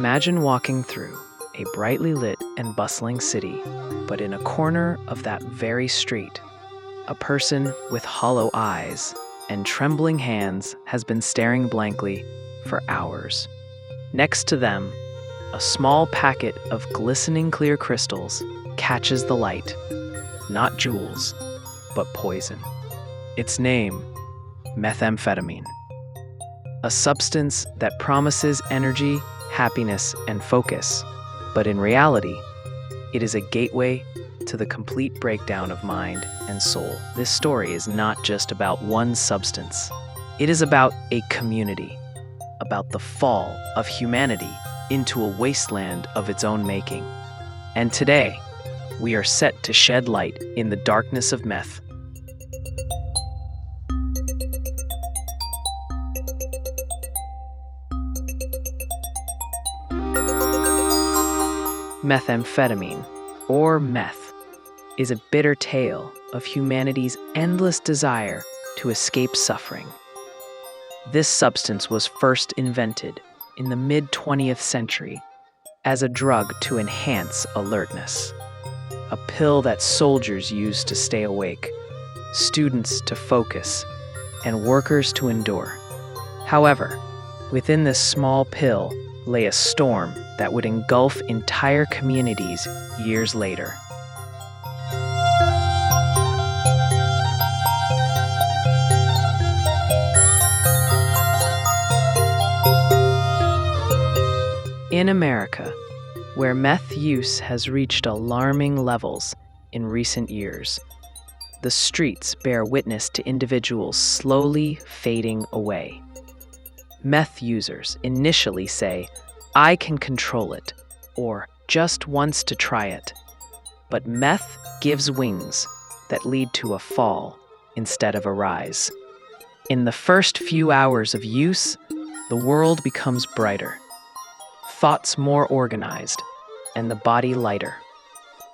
Imagine walking through a brightly lit and bustling city, but in a corner of that very street, a person with hollow eyes and trembling hands has been staring blankly for hours. Next to them, a small packet of glistening clear crystals catches the light. Not jewels, but poison. Its name, methamphetamine. A substance that promises energy, happiness, and focus, but in reality, it is a gateway to the complete breakdown of mind and soul. This story is not just about one substance. It is about a community, about the fall of humanity into a wasteland of its own making. And today, we are set to shed light in the darkness of meth. Methamphetamine, or meth, is a bitter tale of humanity's endless desire to escape suffering. This substance was first invented in the mid-20th century as a drug to enhance alertness. A pill that soldiers used to stay awake, students to focus, and workers to endure. However, within this small pill lay a storm that would engulf entire communities years later. In America, where meth use has reached alarming levels in recent years, the streets bear witness to individuals slowly fading away. Meth users initially say, "I can control it," or "just wants to try it." But meth gives wings that lead to a fall instead of a rise. In the first few hours of use, the world becomes brighter, thoughts more organized, and the body lighter.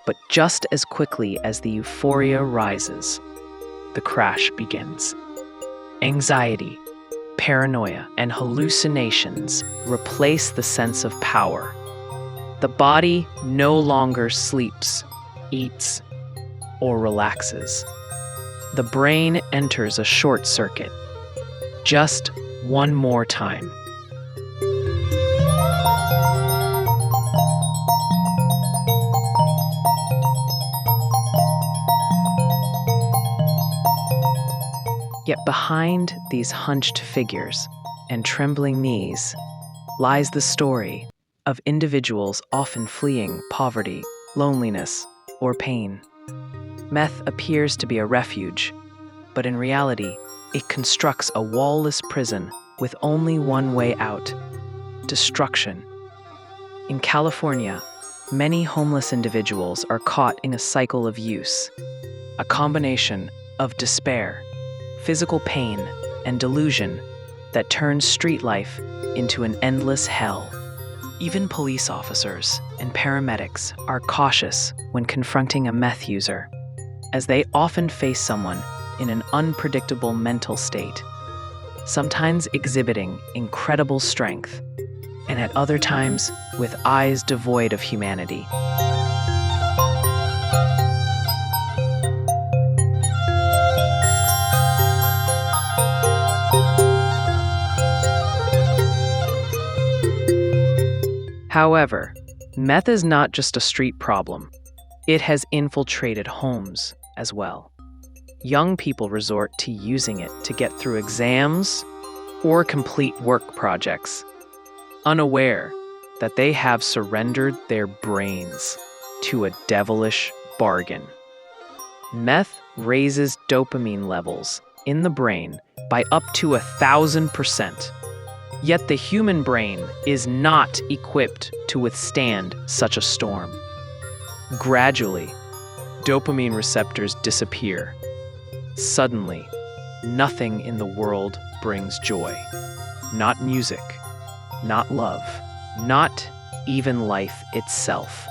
But just as quickly as the euphoria rises, the crash begins. Anxiety, paranoia, and hallucinations replace the sense of power. The body no longer sleeps, eats, or relaxes. The brain enters a short circuit. Just one more time. Yet behind these hunched figures and trembling knees lies the story of individuals often fleeing poverty, loneliness, or pain. Meth appears to be a refuge, but in reality, it constructs a wall-less prison with only one way out: destruction. In California, many homeless individuals are caught in a cycle of use, a combination of despair, physical pain, and delusion that turns street life into an endless hell. Even police officers and paramedics are cautious when confronting a meth user, as they often face someone in an unpredictable mental state, sometimes exhibiting incredible strength, and at other times with eyes devoid of humanity. However, meth is not just a street problem. It has infiltrated homes as well. Young people resort to using it to get through exams or complete work projects, unaware that they have surrendered their brains to a devilish bargain. Meth raises dopamine levels in the brain by up to 1,000%. Yet the human brain is not equipped to withstand such a storm. Gradually, dopamine receptors disappear. Suddenly, nothing in the world brings joy. Not music, not love, not even life itself.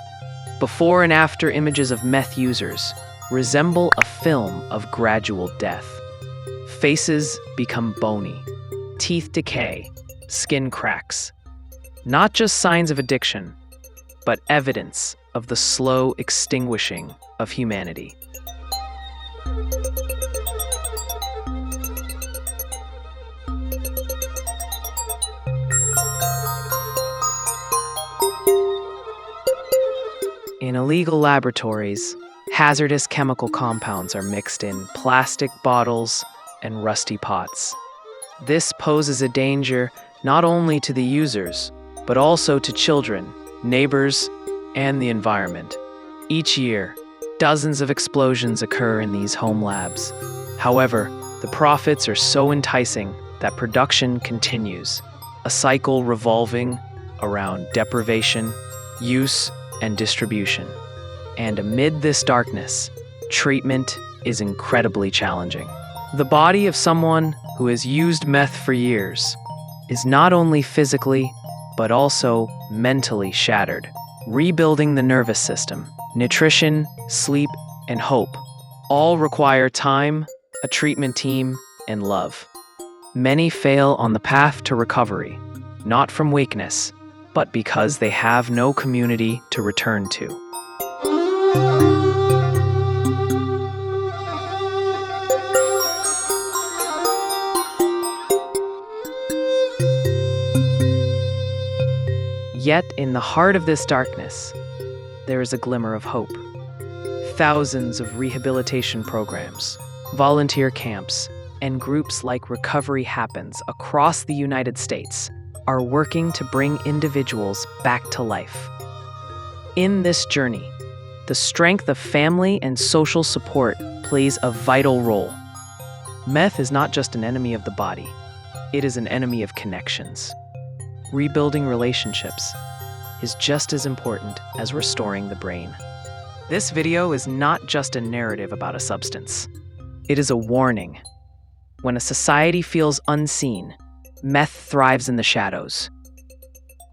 Before and after images of meth users resemble a film of gradual death. Faces become bony, teeth decay, skin cracks. Not just signs of addiction, but evidence of the slow extinguishing of humanity. In illegal laboratories, hazardous chemical compounds are mixed in plastic bottles and rusty pots. This poses a danger not only to the users, but also to children, neighbors, and the environment. Each year, dozens of explosions occur in these home labs. However, the profits are so enticing that production continues, a cycle revolving around deprivation, use, and distribution. And amid this darkness, treatment is incredibly challenging. The body of someone who has used meth for years is not only physically, but also mentally shattered. Rebuilding the nervous system, nutrition, sleep, and hope all require time, a treatment team, and love. Many fail on the path to recovery, not from weakness, but because they have no community to return to. Yet, in the heart of this darkness, there is a glimmer of hope. Thousands of rehabilitation programs, volunteer camps, and groups like Recovery Happens across the United States are working to bring individuals back to life. In this journey, the strength of family and social support plays a vital role. Meth is not just an enemy of the body, it is an enemy of connections. Rebuilding relationships is just as important as restoring the brain. This video is not just a narrative about a substance. It is a warning. When a society feels unseen, meth thrives in the shadows.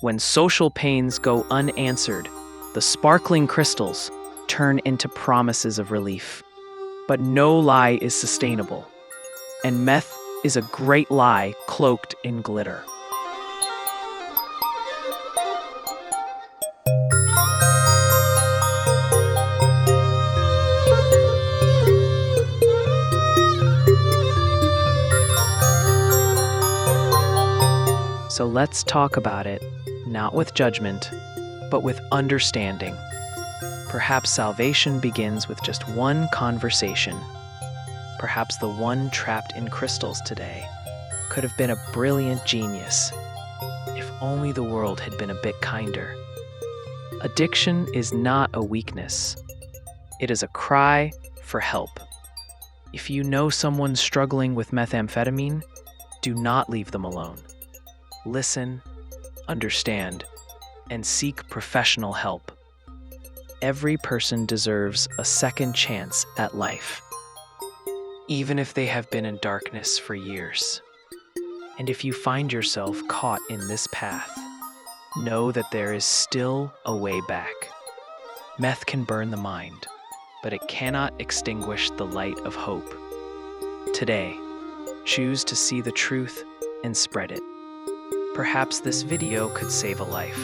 When social pains go unanswered, the sparkling crystals turn into promises of relief. But no lie is sustainable, and meth is a great lie cloaked in glitter. So let's talk about it, not with judgment, but with understanding. Perhaps salvation begins with just one conversation. Perhaps the one trapped in crystals today could have been a brilliant genius, if only the world had been a bit kinder. Addiction is not a weakness. It is a cry for help. If you know someone struggling with methamphetamine, do not leave them alone. Listen, understand, and seek professional help. Every person deserves a second chance at life, even if they have been in darkness for years. And if you find yourself caught in this path, know that there is still a way back. Meth can burn the mind, but it cannot extinguish the light of hope. Today, choose to see the truth and spread it. Perhaps this video could save a life.